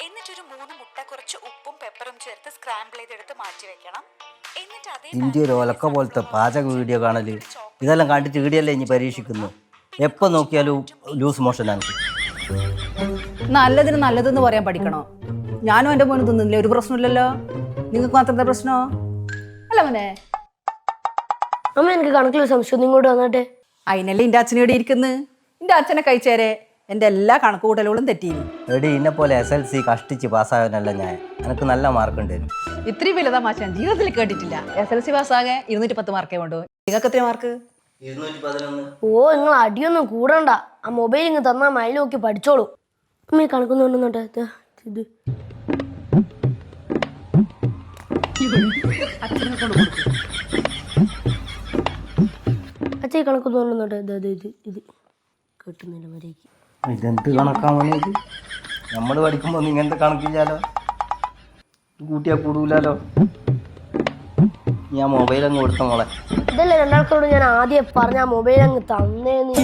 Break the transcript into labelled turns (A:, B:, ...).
A: എന്നിട്ടൊരു 3 മുട്ട കുറച്ച് ഉപ്പും പെപ്പറും ചേർത്ത് സ്ക്രാമ്പിൾ ചെയ്തെടുത്ത് മാറ്റി വെക്കണം. എന്നിട്ട് അതേ
B: ഇന്ത്യ ഒരു ഒലക്ക പോലത്തെ പാചക വീഡിയോ കാണല് ഇതെല്ലാം കണ്ടിട്ട് വീഡിയോല്ലേ ഇനി പരീക്ഷിക്കുന്നു. എപ്പോൾ നോക്കിയാലും ലൂസ് മോഷനാണ്.
C: നല്ലതിന് നല്ലതെന്ന് പറയാൻ പഠിക്കണോ? ഞാനും എൻ്റെ മോനും തിന്നുന്നില്ല, ഒരു പ്രശ്നമില്ലല്ലോ. നിങ്ങൾക്ക് മാത്രം പ്രശ്നമോ അല്ല മോനെ?
D: അമ്മ എനിക്ക് കണക്കിൽ സംശയം ഇങ്ങോട്ട് വന്നിട്ടെ.
C: അതിനല്ലേ എൻ്റെ അച്ഛനും ഇവിടെ ഇരിക്കുന്നു. എൻ്റെ അച്ഛനെ കഴിച്ചേരെ എൻ്റെ എല്ലാ കണക്ക് കൂട്ടലുകളും തെറ്റിയില്ല.
B: എടി ഇന്നെ പോലെ SLC കഷ്ടിച്ച് പാസ്സാകാനല്ല ഞാൻ. എനിക്ക് നല്ല മാർക്ക് ഉണ്ടായിരുന്നു.
C: ഇത്രയും വലിയ തമാശ ഞാൻ ജീവിതത്തിൽ കേട്ടിട്ടില്ല. SLC പാസ്സാകെ 210 മാർക്കേ വേണ്ടു. നിങ്ങൾക്ക് എത്ര മാർക്ക്?
B: 211.
D: ഓ നിങ്ങൾ അടിയൊന്നും കൂടണ്ട. ആ മൊബൈൽ ഇങ്ങ് തന്നാ മൈൽ നോക്കി പഠിച്ചോളൂ. അമ്മ ഈ കണക്കൊന്നുണ്ടോട്ടെ ഇത് അച്ഛൻ ഈ കണക്കൊന്നുണ്ടോട്ടെ ഇത് കിട്ടുന്നില്ല മര്യാദയ്ക്ക്.
B: ഇതെന്ത് കണക്കാണ് ഇത്? നമ്മൾ പഠിക്കുമ്പോൾ ഇങ്ങനത്തെ കണക്കില്ലാലോ, കൂട്ടിയാൽ കൂടൂലോ. ഞാൻ മൊബൈൽ അങ്ങ് കൊടുത്ത മോളെ.
D: ഇതല്ലേ രണ്ടാൾക്കോട് ഞാൻ ആദ്യം പറഞ്ഞ മൊബൈൽ അങ്ങ് തന്നേന്ന്.